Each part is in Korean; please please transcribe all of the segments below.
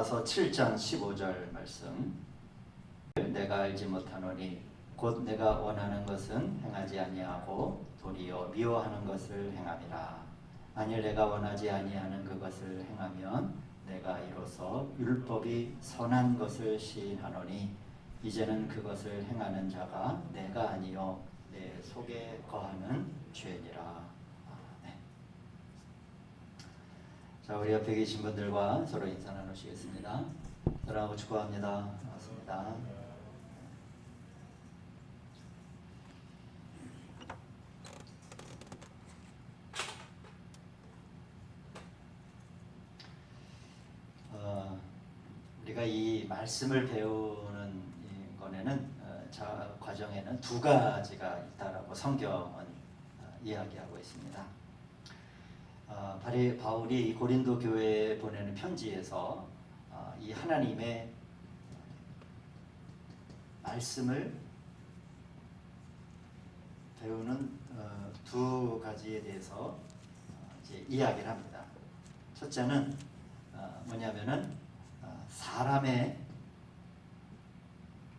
로마서 7장 15절 말씀. 내가 알지 못하노니 곧 내가 원하는 것은 행하지 아니하고 도리어 미워하는 것을 행함이라. 만일 내가 원하지 아니하는 그것을 행하면 내가 이로써 율법이 선한 것을 시인하노니 이제는 그것을 행하는 자가 내가 아니요 내 속에 거하는 죄니라. 네. 자, 우리 옆에 계신 분들과 서로 인사 나누시겠습니다. 사랑하고 축복합니다. 반갑습니다. 우리가 이 말씀을 배우는 이 거에는 과정에는 두 가지가 있다라고 성경은 이야기하고 있습니다. 바울이 고린도 교회에 보내는 편지에서 이 하나님의 말씀을 배우는 두 가지에 대해서 이제 이야기를 합니다. 첫째는 뭐냐면은 사람의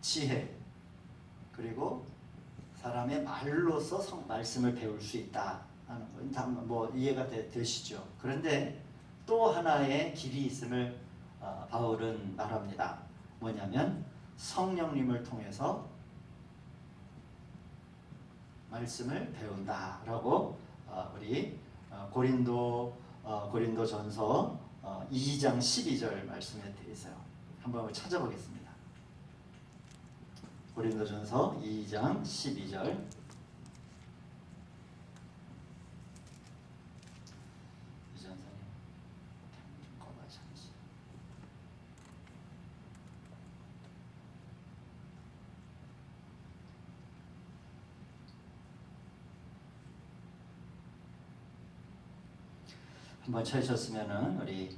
지혜 그리고 사람의 말로서 말씀을 배울 수 있다 하는 건 뭐 이해가 되시죠? 그런데 또 하나의 길이 있음을 바울은 말합니다. 뭐냐면 성령님을 통해서 말씀을 배운다라고 우리 고린도전서 2장 12절 말씀에 되어 있어요. 한번 찾아보겠습니다. 고린도전서 2장 12절. 한번 찾으셨으면은 우리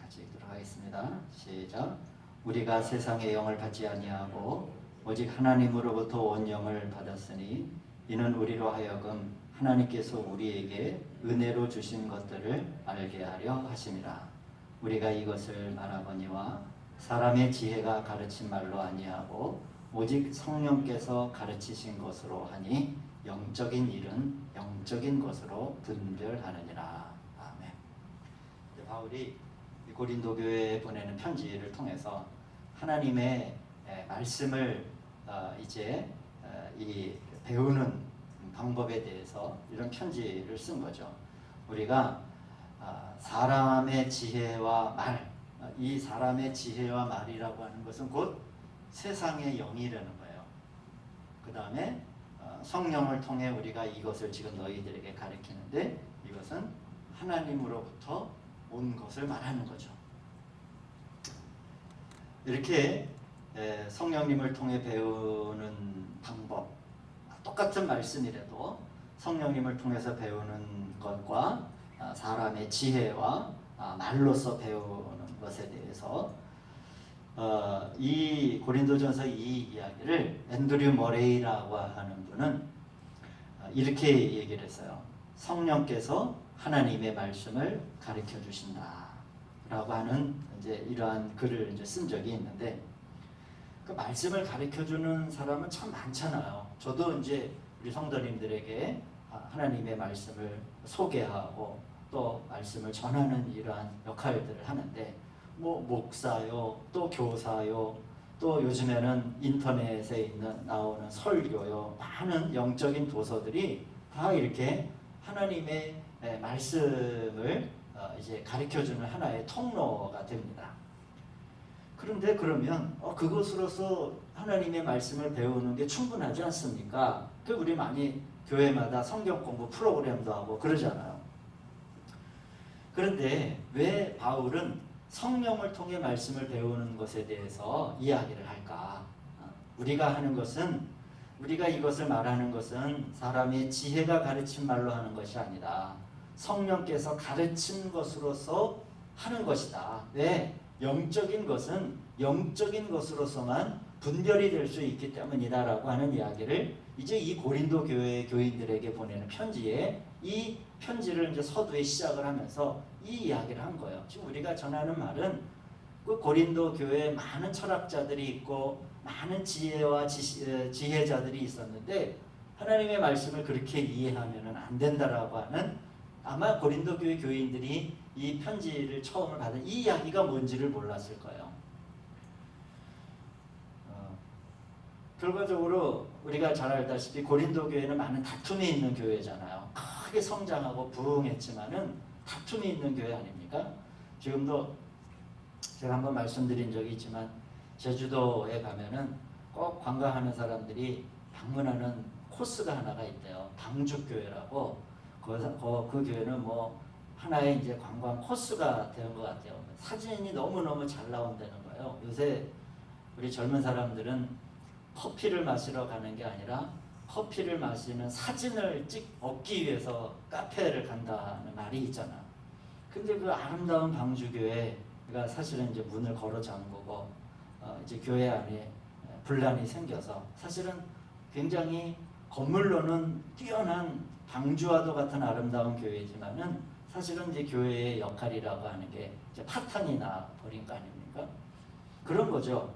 같이 읽도록 하겠습니다. 시작. 우리가 세상의 영을 받지 아니하고 오직 하나님으로부터 온 영을 받았으니 이는 우리로 하여금 하나님께서 우리에게 은혜로 주신 것들을 알게 하려 하심이라. 우리가 이것을 말하거니와 사람의 지혜가 가르친 말로 아니하고 오직 성령께서 가르치신 것으로 하니 영적인 일은 영적인 것으로 분별하느니라. 아멘. 바울이 고린도 교회에 보내는 편지를 통해서 하나님의 말씀을 이제 이 배우는 방법에 대해서 이런 편지를 쓴 거죠. 우리가 사람의 지혜와 말, 이 사람의 지혜와 말이라고 하는 것은 곧 세상의 영이라는 거예요. 그 다음에 성령을 통해 우리가 이것을 지금 너희들에게 가르치는데 이것은 하나님으로부터 온 것을 말하는 거죠. 이렇게 성령님을 통해 배우는 방법, 똑같은 말씀이라도 성령님을 통해서 배우는 것과 사람의 지혜와 말로서 배우는 것에 대해서 이 고린도전서 이 이야기를 앤드류 머레이라고 하는 분은 이렇게 얘기를 했어요. 성령께서 하나님의 말씀을 가르쳐 주신다라고 하는 이제 이러한 글을 이제 쓴 적이 있는데 그 말씀을 가르쳐 주는 사람은 참 많잖아요. 저도 이제 우리 성도님들에게 하나님의 말씀을 소개하고 또 말씀을 전하는 이러한 역할들을 하는데 뭐 목사요, 또 교사요, 또 요즘에는 인터넷에 나오는 설교요, 많은 영적인 도서들이 다 이렇게 하나님의 말씀을 이제 가르쳐주는 하나의 통로가 됩니다. 그런데 그러면 그것으로서 하나님의 말씀을 배우는 게 충분하지 않습니까? 우리 많이 교회마다 성경 공부 프로그램도 하고 그러잖아요. 그런데 왜 바울은 성령을 통해 말씀을 배우는 것에 대해서 이야기를 할까? 우리가 하는 것은 우리가 이것을 말하는 것은 사람의 지혜가 가르친 말로 하는 것이 아니라 성령께서 가르친 것으로서 하는 것이다. 왜? 영적인 것은 영적인 것으로서만 분별이 될 수 있기 때문이다라고 하는 이야기를 이제 이 고린도 교회 교인들에게 보내는 편지에 이 편지를 이제 서두에 시작을 하면서 이 이야기를 한 거예요. 지금 우리가 전하는 말은 그 고린도 교회에 많은 철학자들이 있고 많은 지혜와 지혜자들이 있었는데 하나님의 말씀을 그렇게 이해하면 안 된다라고 하는, 아마 고린도 교회 교인들이 이 편지를 처음을 받은 이 이야기가 뭔지를 몰랐을 거예요. 결과적으로 우리가 잘 알다시피 고린도 교회는 많은 다툼이 있는 교회잖아요. 크게 성장하고 부흥했지만은 다툼이 있는 교회 아닙니까? 지금도 제가 한번 말씀드린 적이 있지만 제주도에 가면은 꼭 관광하는 사람들이 방문하는 코스가 하나가 있대요. 방죽교회라고. 그 교회는 뭐 하나의 이제 관광 코스가 된 것 같아요. 사진이 너무너무 잘 나온다는 거예요. 요새 우리 젊은 사람들은 커피를 마시러 가는 게 아니라 커피를 마시는 사진을 얻기 위해서 카페를 간다는 말이 있잖아. 근데 그 아름다운 방주교회가 사실은 이제 문을 걸어 잠그고 이제 교회 안에 분란이 생겨서 사실은 굉장히 건물로는 뛰어난 방주와도 같은 아름다운 교회지만은 사실은 이제 교회의 역할이라고 하는 게 이제 파탄이 나 버린 거 아닙니까? 그런 거죠.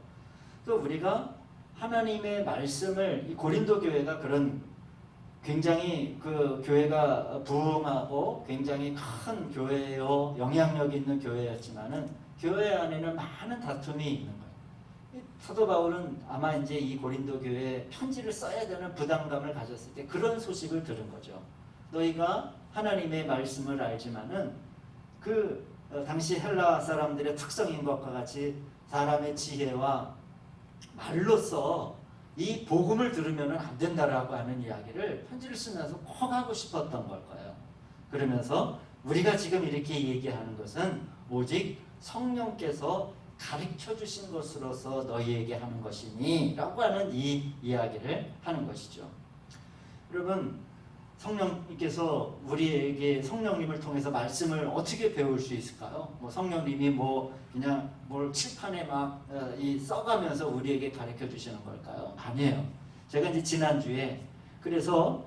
또 우리가 하나님의 말씀을, 이 고린도 교회가 그런 굉장히 그 교회가 부흥하고 굉장히 큰 교회요, 영향력 있는 교회였지만은 교회 안에는 많은 다툼이 있는 거예요. 사도 바울은 아마 이제 이 고린도 교회에 편지를 써야 되는 부담감을 가졌을 때 그런 소식을 들은 거죠. 너희가 하나님의 말씀을 알지만은 그 당시 헬라 사람들의 특성인 것과 같이 사람의 지혜와 말로써 이 복음을 들으면 안 된다라고 하는 이야기를 편지를 쓰면서 꼭 하고 싶었던 걸 거예요. 그러면서 우리가 지금 이렇게 얘기하는 것은 오직 성령께서 가르쳐 주신 것으로서 너희에게 하는 것이니 라고 하는 이 이야기를 하는 것이죠. 여러분, 성령님께서 우리에게 성령님을 통해서 말씀을 어떻게 배울 수 있을까요? 뭐 성령님이 그냥 뭘 칠판에 막 써가면서 우리에게 가르쳐 주시는 걸까요? 아니에요. 제가 이제 지난주에 그래서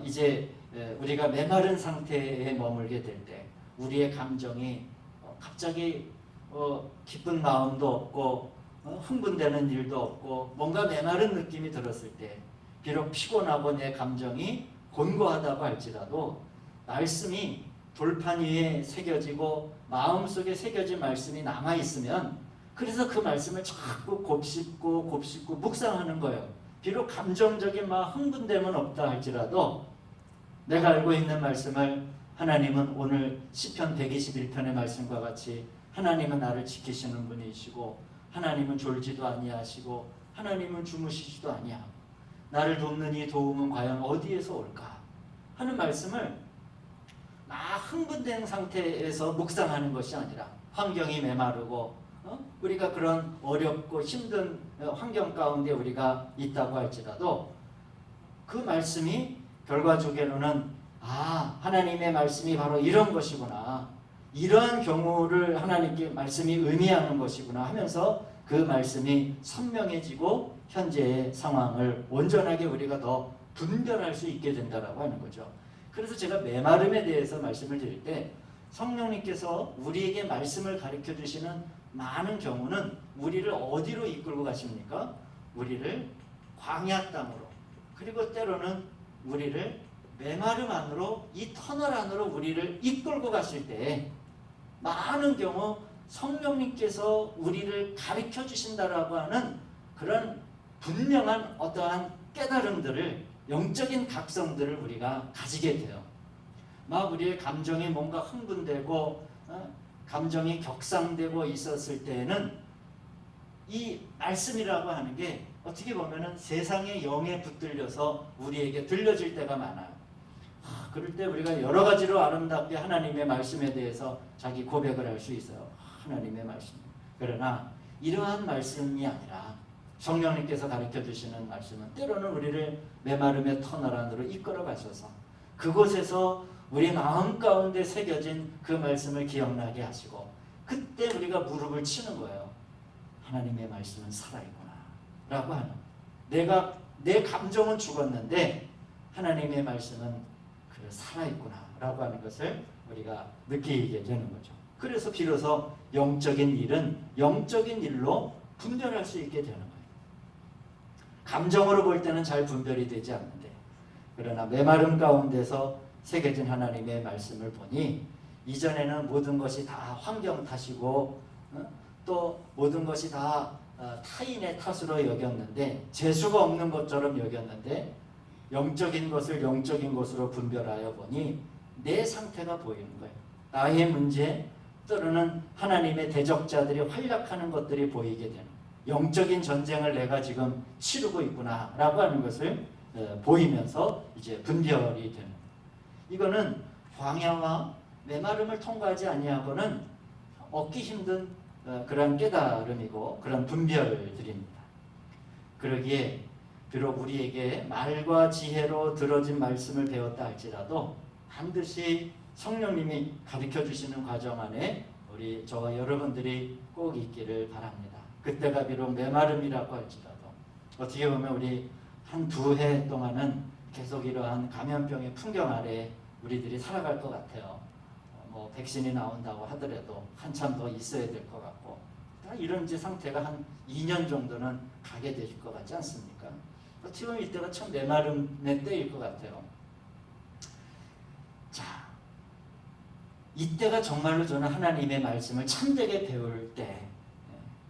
이제 우리가 메마른 상태에 머물게 될 때 우리의 감정이 갑자기 기쁜 마음도 없고 흥분되는 일도 없고 뭔가 메마른 느낌이 들었을 때, 비록 피곤하고 내 감정이 곤고하다고 할지라도 말씀이 돌판 위에 새겨지고 마음속에 새겨진 말씀이 남아있으면, 그래서 그 말씀을 자꾸 곱씹고 묵상하는 거예요. 비록 감정적인 흥분됨은 없다 할지라도 내가 알고 있는 말씀을, 하나님은 오늘 시편 121편의 말씀과 같이 하나님은 나를 지키시는 분이시고 하나님은 졸지도 아니하시고 하나님은 주무시지도 아니하고 나를 돕는 이 도움은 과연 어디에서 올까 하는 말씀을 막 흥분된 상태에서 묵상하는 것이 아니라, 환경이 메마르고 우리가 그런 어렵고 힘든 환경 가운데 우리가 있다고 할지라도 그 말씀이 결과적으로는 하나님의 말씀이 바로 이런 것이구나, 이러한 경우를 하나님께 말씀이 의미하는 것이구나 하면서 그 말씀이 선명해지고 현재의 상황을 온전하게 우리가 더 분별할 수 있게 된다라고 하는 거죠. 그래서 제가 메마름에 대해서 말씀을 드릴 때 성령님께서 우리에게 말씀을 가르쳐 주시는 많은 경우는 우리를 어디로 이끌고 가십니까? 우리를 광야 땅으로, 그리고 때로는 우리를 메마름 안으로, 이 터널 안으로 우리를 이끌고 가실 때 많은 경우 성령님께서 우리를 가르쳐 주신다라고 하는 그런 분명한 어떠한 깨달음들을, 영적인 각성들을 우리가 가지게 돼요. 막 우리의 감정이 뭔가 흥분되고 감정이 격상되고 있었을 때에는 이 말씀이라고 하는 게 어떻게 보면은 세상의 영에 붙들려서 우리에게 들려질 때가 많아요. 그럴 때 우리가 여러 가지로 아름답게 하나님의 말씀에 대해서 자기 고백을 할 수 있어요. 하나님의 말씀. 그러나 이러한 말씀이 아니라 성령님께서 가르쳐 주시는 말씀은 때로는 우리를 메마름의 터널 안으로 이끌어 가셔서 그곳에서 우리 마음 가운데 새겨진 그 말씀을 기억나게 하시고, 그때 우리가 무릎을 치는 거예요. 하나님의 말씀은 살아있구나 라고 하는, 내 감정은 죽었는데 하나님의 말씀은 살아있구나 라고 하는 것을 우리가 느끼게 되는 거죠. 그래서 비로소 영적인 일은 영적인 일로 분별할 수 있게 되는 거예요. 감정으로 볼 때는 잘 분별이 되지 않는데, 그러나 메마름 가운데서 새겨진 하나님의 말씀을 보니 이전에는 모든 것이 다 환경 탓이고 또 모든 것이 다 타인의 탓으로 여겼는데, 재수가 없는 것처럼 여겼는데, 영적인 것을 영적인 것으로 분별하여 보니 내 상태가 보이는 거예요. 나의 문제, 때로는 하나님의 대적자들이 활약하는 것들이 보이게 되는, 영적인 전쟁을 내가 지금 치르고 있구나 라고 하는 것을 보이면서 이제 분별이 되는, 이거는 광야와 메마름을 통과하지 아니하고는 얻기 힘든 그런 깨달음이고 그런 분별들입니다. 그러기에 비록 우리에게 말과 지혜로 들어진 말씀을 배웠다 할지라도 반드시 성령님이 가르쳐 주시는 과정 안에 우리 저와 여러분들이 꼭 있기를 바랍니다. 그때가 비록 메마름이라고 할지라도 어떻게 보면 우리 한 두 해 동안은 계속 이러한 감염병의 풍경 아래 우리들이 살아갈 것 같아요. 뭐 백신이 나온다고 하더라도 한참 더 있어야 될 것 같고, 이런 이제 상태가 한 2년 정도는 가게 되실 것 같지 않습니까? 어떻게 보면 이때가 참 메마름의 때일 것 같아요. 자, 이때가 정말로 저는 하나님의 말씀을 참되게 배울 때,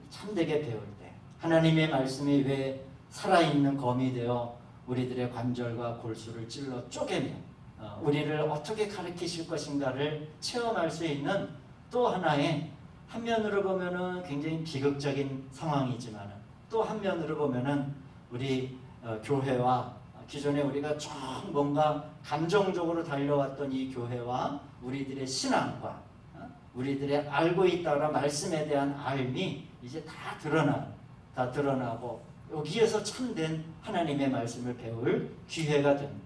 참되게 배울 때, 하나님의 말씀이 왜 살아있는 검이 되어 우리들의 관절과 골수를 찔러 쪼개며 우리를 어떻게 가르치실 것인가를 체험할 수 있는 또 하나의, 한면으로 보면은 굉장히 비극적인 상황이지만 또 한면으로 보면은 우리 교회와 기존에 우리가 쭉 뭔가 감정적으로 달려왔던 이 교회와 우리들의 신앙과 우리들의 알고 있다라 말씀에 대한 알미 이제 다 드러나고 여기에서 참된 하나님의 말씀을 배울 기회가 됩니다.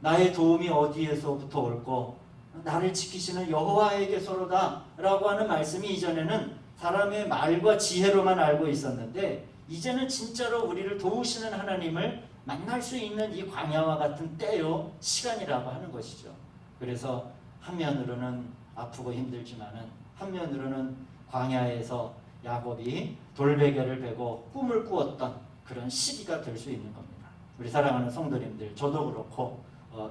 나의 도움이 어디에서부터 올고 나를 지키시는 여호와에게서로다 라고 하는 말씀이 이전에는 사람의 말과 지혜로만 알고 있었는데, 이제는 진짜로 우리를 도우시는 하나님을 만날 수 있는 이 광야와 같은 때요 시간이라고 하는 것이죠. 그래서 한면으로는 아프고 힘들지만은 한면으로는 광야에서 야곱이 돌베개를 베고 꿈을 꾸었던 그런 시기가 될 수 있는 겁니다. 우리 사랑하는 성도님들, 저도 그렇고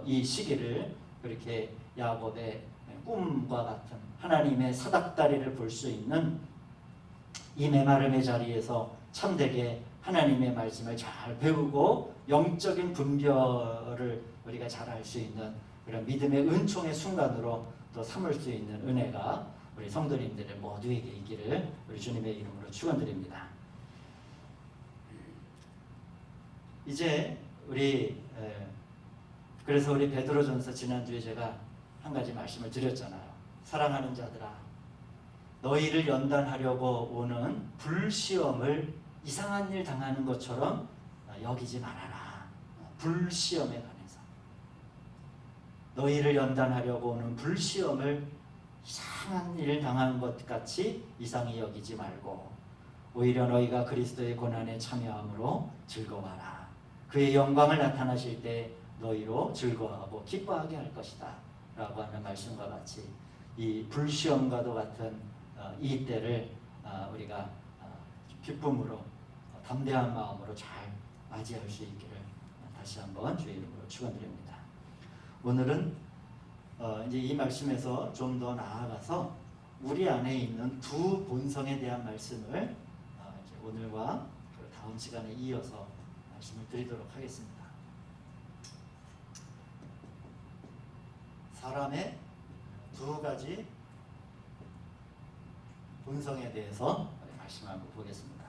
이 시기를 그렇게 야곱의 꿈과 같은 하나님의 사닥다리를 볼 수 있는 이 메마름의 자리에서 참되게 하나님의 말씀을 잘 배우고 영적인 분별을 우리가 잘 할 수 있는 그런 믿음의 은총의 순간으로 또 삼을 수 있는 은혜가 우리 성도님들의 모두에게 있기를 우리 주님의 이름으로 축원드립니다. 이제 그래서 우리 베드로전서 지난주에 제가 한 가지 말씀을 드렸잖아요. 사랑하는 자들아, 너희를 연단하려고 오는 불시험을 이상한 일 당하는 것처럼 여기지 말아라. 불시험에 관해서 너희를 연단하려고 오는 불시험을 이상한 일 당하는 것 같이 이상히 여기지 말고 오히려 너희가 그리스도의 고난에 참여함으로 즐거워하라. 그의 영광을 나타나실 때 너희로 즐거워하고 기뻐하게 할 것이다 라고 하는 말씀과 같이 이 불시험과도 같은 이 때를 우리가 기쁨으로 담대한 마음으로 잘 맞이할 수 있기를 다시 한번 주의 이름으로 축원드립니다. 오늘은 이제 이 말씀에서 좀 더 나아가서 우리 안에 있는 두 본성에 대한 말씀을 이제 오늘과 다음 시간에 이어서 말씀을 드리도록 하겠습니다. 사람의 두 가지 본성에 대해서 말씀하고 보겠습니다.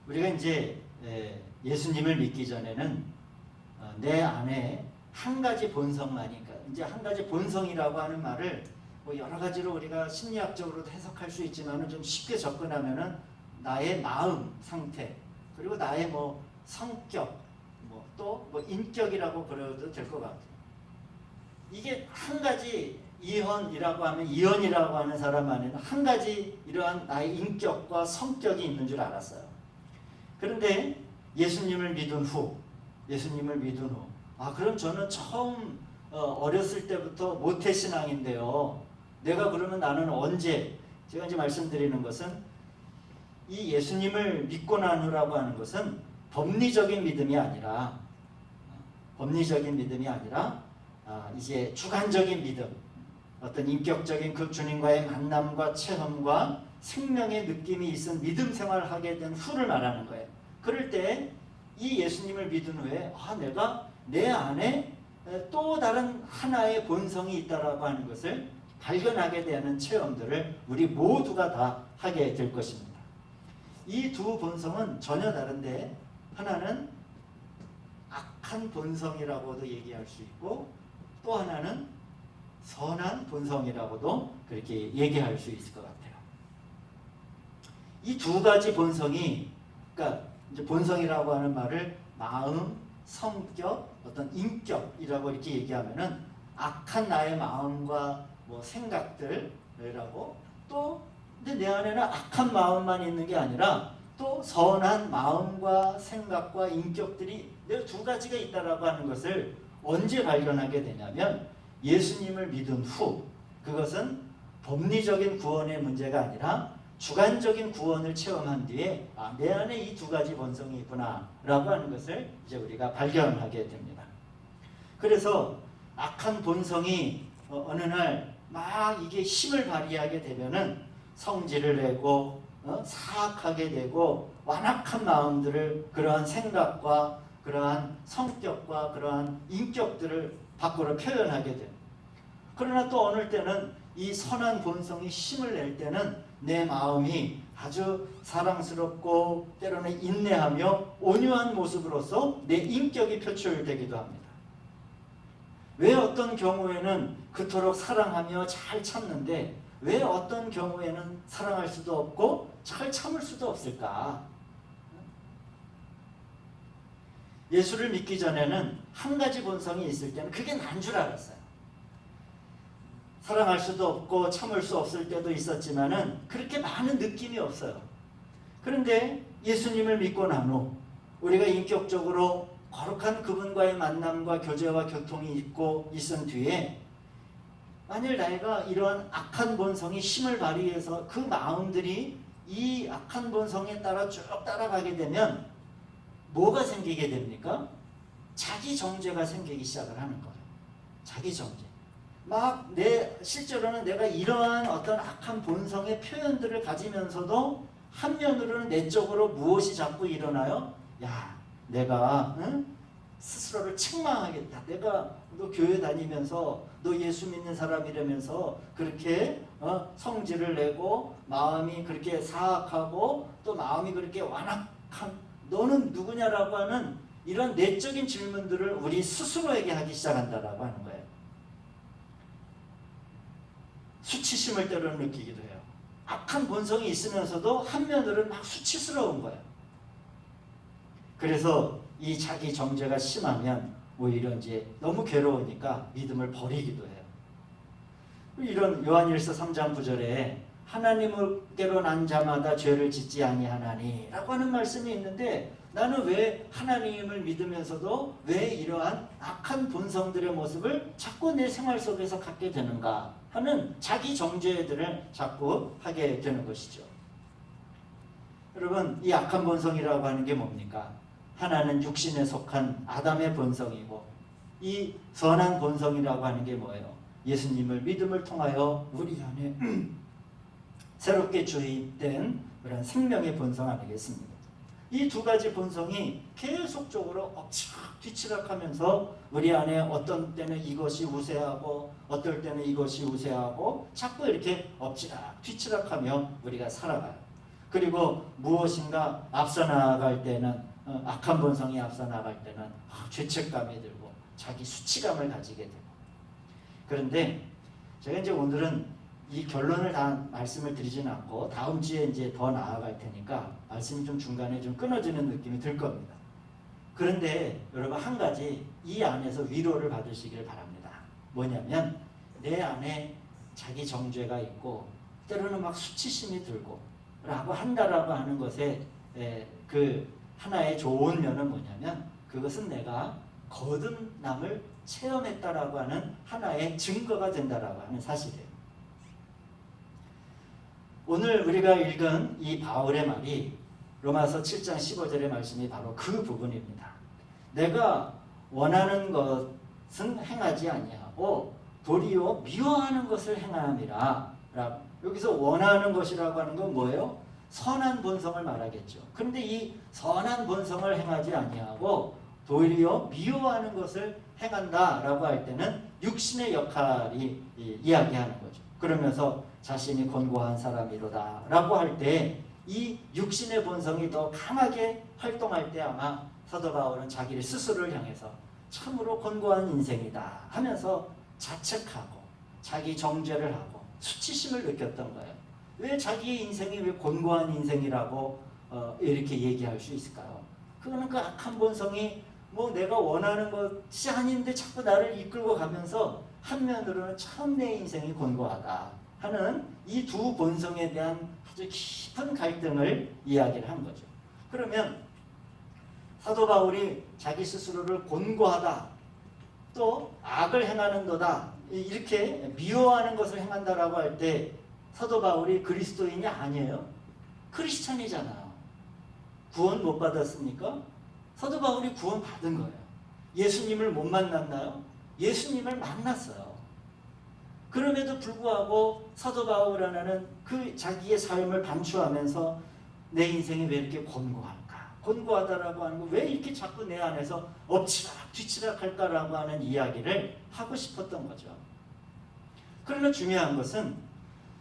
우리가 이제 예수님을 믿기 전에는 내 안에 한 가지 본성만이니까, 이제 한 가지 본성이라고 하는 말을 뭐 여러 가지로 우리가 심리학적으로도 해석할 수 있지만은 좀 쉽게 접근하면은 나의 마음 상태, 그리고 나의 뭐 성격, 뭐 또 뭐 인격이라고 그래도 될 것 같아요. 이게 한 가지 이현이라고 하면, 이현이라고 하는 사람 안에는 한 가지 이러한 나의 인격과 성격이 있는 줄 알았어요. 그런데 예수님을 믿은 후, 그럼 저는 처음 어렸을 때부터 모태신앙인데요. 내가 그러면 나는 언제, 제가 이제 말씀드리는 것은 이 예수님을 믿고 나누라고 하는 것은 법리적인 믿음이 아니라 이제 주관적인 믿음, 어떤 인격적인 그 주님과의 만남과 체험과 생명의 느낌이 있은 믿음 생활을 하게 된 후를 말하는 거예요. 그럴 때 이 예수님을 믿은 후에 내가 내 안에 또 다른 하나의 본성이 있다라고 하는 것을 발견하게 되는 체험들을 우리 모두가 다 하게 될 것입니다. 이 두 본성은 전혀 다른데, 하나는 악한 본성이라고도 얘기할 수 있고 또 하나는 선한 본성이라고도 그렇게 얘기할 수 있을 것 같아요. 이 두 가지 본성이, 그러니까 이제 본성이라고 하는 말을 마음, 성격, 어떤 인격이라고 이렇게 얘기하면은 악한 나의 마음과 뭐 생각들이라고, 또 근데 내 안에는 악한 마음만 있는 게 아니라 또 선한 마음과 생각과 인격들이 내가 두 가지가 있다라고 하는 것을 언제 발견하게 되냐면 예수님을 믿은 후, 그것은 법리적인 구원의 문제가 아니라 주관적인 구원을 체험한 뒤에 내 안에 이 두 가지 본성이 있구나 라고 하는 것을 이제 우리가 발견하게 됩니다. 그래서 악한 본성이 어느 날 막 이게 힘을 발휘하게 되면은 성질을 내고 사악하게 되고 완악한 마음들을, 그러한 생각과 그러한 성격과 그러한 인격들을 밖으로 표현하게 돼요. 그러나 또 어느 때는 이 선한 본성이 힘을 낼 때는 내 마음이 아주 사랑스럽고 때로는 인내하며 온유한 모습으로서 내 인격이 표출되기도 합니다. 왜 어떤 경우에는 그토록 사랑하며 잘 참는데 왜 어떤 경우에는 사랑할 수도 없고 잘 참을 수도 없을까? 예수를 믿기 전에는 한 가지 본성이 있을 때는 그게 난 줄 알았어요. 사랑할 수도 없고 참을 수 없을 때도 있었지만은 그렇게 많은 느낌이 없어요. 그런데 예수님을 믿고 난 후 우리가 인격적으로 거룩한 그분과의 만남과 교제와 교통이 있고 있은 뒤에 만일 내가 이러한 악한 본성이 힘을 발휘해서 그 마음들이 이 악한 본성에 따라 쭉 따라가게 되면 뭐가 생기게 됩니까? 자기 정죄가 생기기 시작을 하는 거예요. 자기 정죄. 실제로는 내가 이러한 어떤 악한 본성의 표현들을 가지면서도 한면으로는 내적으로 무엇이 자꾸 일어나요? 내가 스스로를 책망하겠다. 내가 너 교회 다니면서 너 예수 믿는 사람이라면서 그렇게 성질을 내고 마음이 그렇게 사악하고 또 마음이 그렇게 완악한 너는 누구냐라고 하는 이런 내적인 질문들을 우리 스스로에게 하기 시작한다라고 하는 거예요. 수치심을 때로는 느끼기도 해요. 악한 본성이 있으면서도 한면으로는 막 수치스러운 거예요. 그래서 이 자기 정죄가 심하면 오히려 이제 너무 괴로우니까 믿음을 버리기도 해요. 이런 요한일서 3장 9절에 하나님께로 난 자마다 죄를 짓지 아니하나니 라고 하는 말씀이 있는데, 나는 왜 하나님을 믿으면서도 왜 이러한 악한 본성들의 모습을 자꾸 내 생활 속에서 갖게 되는가 하는 자기 정죄들을 자꾸 하게 되는 것이죠. 여러분, 이 악한 본성이라고 하는 게 뭡니까? 하나는 육신에 속한 아담의 본성이고, 이 선한 본성이라고 하는 게 뭐예요? 예수님을 믿음을 통하여 우리 안에 새롭게 주입된 그런 생명의 본성 아니겠습니까? 이 두 가지 본성이 계속적으로 엎치락 뒤치락하면서 우리 안에 어떤 때는 이것이 우세하고 어떨 때는 이것이 우세하고 자꾸 이렇게 엎치락 뒤치락하며 우리가 살아가요. 그리고 무엇인가 앞서 나아갈 때는 악한 본성이 앞서 나갈 때는 죄책감이 들고 자기 수치감을 가지게 되고. 그런데 제가 이제 오늘은 이 결론을 다 말씀을 드리지는 않고 다음 주에 이제 더 나아갈 테니까 말씀이 좀 중간에 좀 끊어지는 느낌이 들 겁니다. 그런데 여러분, 한 가지 이 안에서 위로를 받으시길 바랍니다. 뭐냐면 내 안에 자기 정죄가 있고 때로는 막 수치심이 들고 라고 한다라고 하는 것에 그 하나의 좋은 면은 뭐냐면 그것은 내가 거듭남을 체험했다라고 하는 하나의 증거가 된다라고 하는 사실이에요. 오늘 우리가 읽은 이 바울의 말이 로마서 7장 15절의 말씀이 바로 그 부분입니다. 내가 원하는 것은 행하지 아니하고 도리어 미워하는 것을 행함이라. 여기서 원하는 것이라고 하는 건 뭐예요? 선한 본성을 말하겠죠. 그런데 이 선한 본성을 행하지 아니하고 도리어 미워하는 것을 행한다라고 할 때는 육신의 역할이 이야기하는 거죠. 그러면서 자신이 곤고한 사람이로다 라고 할 때 이 육신의 본성이 더 강하게 활동할 때 아마 사도 바울은 자기 스스로를 향해서 참으로 곤고한 인생이다 하면서 자책하고 자기 정죄를 하고 수치심을 느꼈던 거예요. 왜 자기의 인생이 왜 곤고한 인생이라고 이렇게 얘기할 수 있을까요? 그거는 그 악한 본성이 뭐 내가 원하는 것이 아닌데 자꾸 나를 이끌고 가면서 한면으로는 참 내 인생이 곤고하다 하는 이 두 본성에 대한 아주 깊은 갈등을 이야기를 한 거죠. 그러면 사도 바울이 자기 스스로를 곤고하다 또 악을 행하는도다 이렇게 미워하는 것을 행한다라고 할 때 사도 바울이 그리스도인이 아니에요? 크리스찬이잖아요. 구원 못 받았습니까? 사도 바울이 구원 받은 거예요. 예수님을 못 만났나요? 예수님을 만났어요. 그럼에도 불구하고 사도 바울 하나는 그 자기의 삶을 반추하면서 내 인생이 왜 이렇게 곤고할까? 곤고하다라고 하는 거 왜 이렇게 자꾸 내 안에서 엎치락 뒤치락 할까라고 하는 이야기를 하고 싶었던 거죠. 그러나 중요한 것은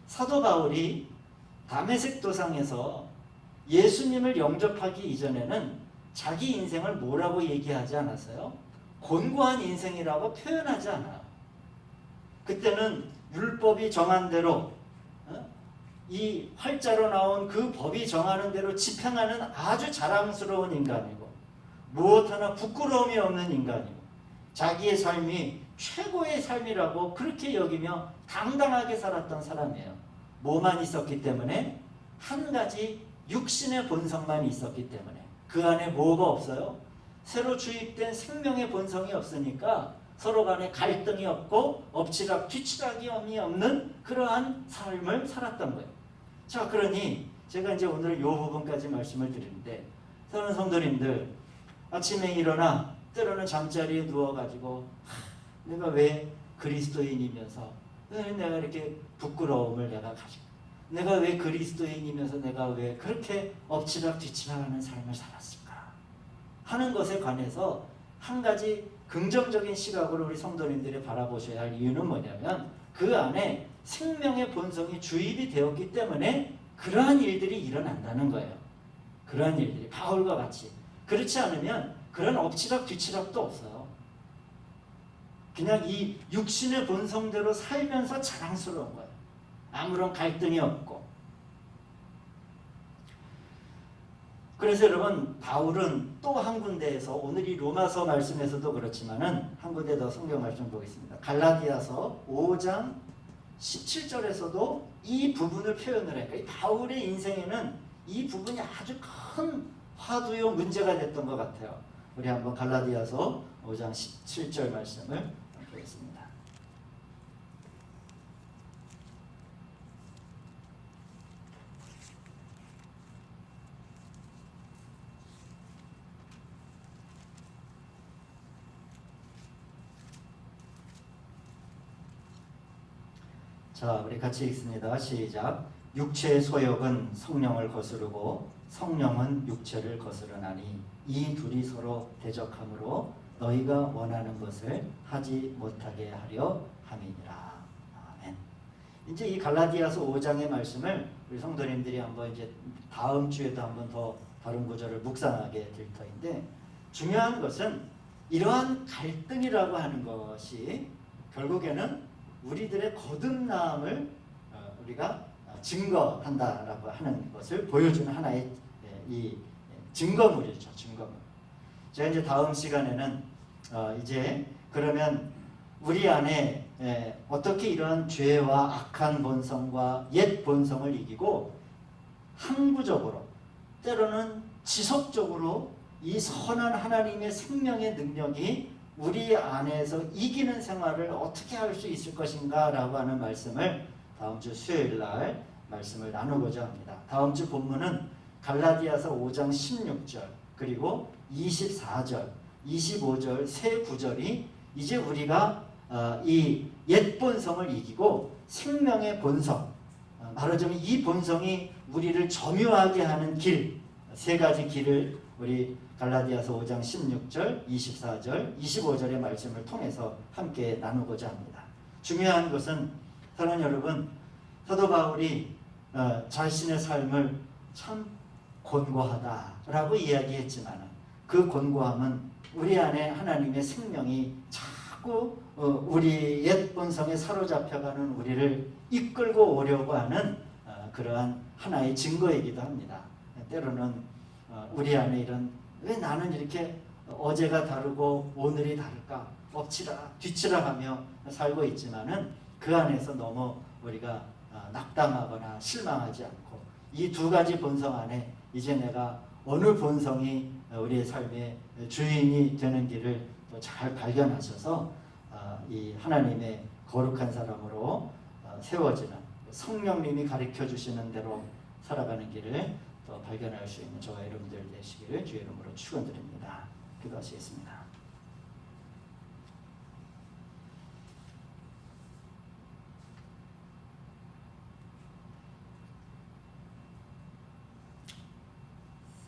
사도 바울이 다메섹 도상에서 예수님을 영접하기 이전에는 자기 인생을 뭐라고 얘기하지 않았어요? 곤고한 인생이라고 표현하지 않아요. 그때는 율법이 정한 대로 이 활자로 나온 그 법이 정하는 대로 집행하는 아주 자랑스러운 인간이고 무엇 하나 부끄러움이 없는 인간이고 자기의 삶이 최고의 삶이라고 그렇게 여기며 당당하게 살았던 사람이에요. 뭐만 있었기 때문에? 한 가지 육신의 본성만 있었기 때문에. 그 안에 뭐가 없어요? 새로 주입된 생명의 본성이 없으니까 서로 간에 갈등이 없고 엎치락 뒤치락이 없는 그러한 삶을 살았던 거예요. 자, 그러니 제가 이제 오늘 이 부분까지 말씀을 드리는데 사랑하는 성도님들, 아침에 일어나 때로는 잠자리에 누워가지고 내가 왜 그리스도인이면서 내가 이렇게 부끄러움을 내가 가지고 내가 왜 그리스도인이면서 내가 왜 그렇게 엎치락 뒤치락하는 삶을 살았을까 하는 것에 관해서 한 가지 긍정적인 시각으로 우리 성도님들이 바라보셔야 할 이유는 뭐냐면 그 안에 생명의 본성이 주입이 되었기 때문에 그러한 일들이 일어난다는 거예요. 그러한 일들이 바울과 같이. 그렇지 않으면 그런 엎치락 뒤치락도 없어요. 그냥 이 육신의 본성대로 살면서 자랑스러운 거예요. 아무런 갈등이 없고. 그래서 여러분 바울은 또 한 군데에서 오늘 이 로마서 말씀에서도 그렇지만은 한 군데 더 성경 말씀 보겠습니다. 갈라디아서 5장 17절에서도 이 부분을 표현을 해요. 이 바울의 인생에는 이 부분이 아주 큰 화두요 문제가 됐던 것 같아요. 우리 한번 갈라디아서 5장 17절 말씀을 보겠습니다. 자, 우리 같이 읽습니다. 시작. 육체의 소욕은 성령을 거스르고 성령은 육체를 거스르나니 이 둘이 서로 대적하므로 너희가 원하는 것을 하지 못하게 하려 함이니라. 아멘. 이제 이 갈라디아서 5장의 말씀을 우리 성도님들이 한번 이제 다음 주에도 한번 더 다른 구절을 묵상하게 될 터인데 중요한 것은 이러한 갈등이라고 하는 것이 결국에는 우리들의 거듭남을 우리가 증거한다라고 하는 것을 보여주는 하나의 이 증거물이죠. 증거물. 제가 이제 다음 시간에는 이제 그러면 우리 안에 어떻게 이러한 죄와 악한 본성과 옛 본성을 이기고 항구적으로 때로는 지속적으로 이 선한 하나님의 생명의 능력이 우리 안에서 이기는 생활을 어떻게 할 수 있을 것인가 라고 하는 말씀을 다음 주 수요일 날 말씀을 나누고자 합니다. 다음 주 본문은 갈라디아서 5장 16절 그리고 24절, 25절 세 구절이 이제 우리가 이 옛 본성을 이기고 생명의 본성, 말하자면 이 본성이 우리를 점유하게 하는 길, 세 가지 길을 우리 갈라디아서 5장 16절, 24절, 25절의 말씀을 통해서 함께 나누고자 합니다. 중요한 것은 사랑하는 여러분, 사도 바울이 자신의 삶을 참 곤고하다라고 이야기했지만 그 곤고함은 우리 안에 하나님의 생명이 자꾸 우리 옛 본성에 사로잡혀가는 우리를 이끌고 오려고 하는 그러한 하나의 증거이기도 합니다. 때로는 우리 안에 이런 왜 나는 이렇게 어제가 다르고 오늘이 다를까 엎치라 뒤치라 하며 살고 있지만은 그 안에서 너무 우리가 낙담하거나 실망하지 않고 이 두 가지 본성 안에 이제 내가 어느 본성이 우리의 삶의 주인이 되는 길을 또 잘 발견하셔서 이 하나님의 거룩한 사람으로 세워지는 성령님이 가르쳐 주시는 대로 살아가는 길을 또 발견할 수 있는 저와 여러분들 되시기를 주의 이름으로 축원드립니다. 기도하시겠습니다.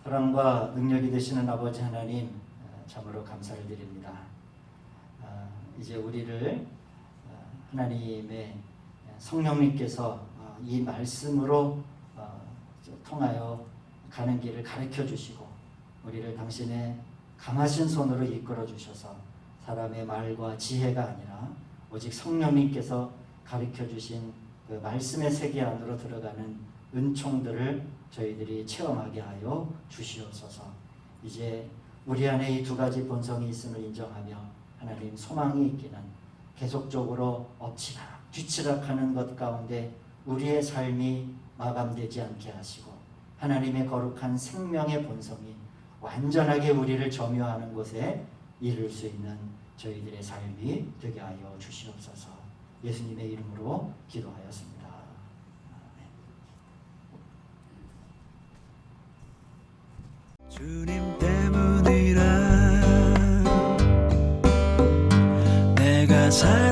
사랑과 능력이 되시는 아버지 하나님, 참으로 감사를 드립니다. 이제 우리를 하나님의 성령님께서 이 말씀으로 통하여 가는 길을 가르쳐 주시고 우리를 당신의 강하신 손으로 이끌어 주셔서 사람의 말과 지혜가 아니라 오직 성령님께서 가르쳐 주신 그 말씀의 세계 안으로 들어가는 은총들을 저희들이 체험하게 하여 주시옵소서. 이제 우리 안에 이 두 가지 본성이 있음을 인정하며 하나님 소망이 있기는 계속적으로 엎치락 뒤치락하는 것 가운데 우리의 삶이 마감되지 않게 하시고 하나님의 거룩한 생명의 본성이 완전하게 우리를 점유하는 곳에 이룰 수 있는 저희들의 삶이 되게 하여 주시옵소서. 예수님의 이름으로 기도하였습니다. 주님 때문이라 내가 살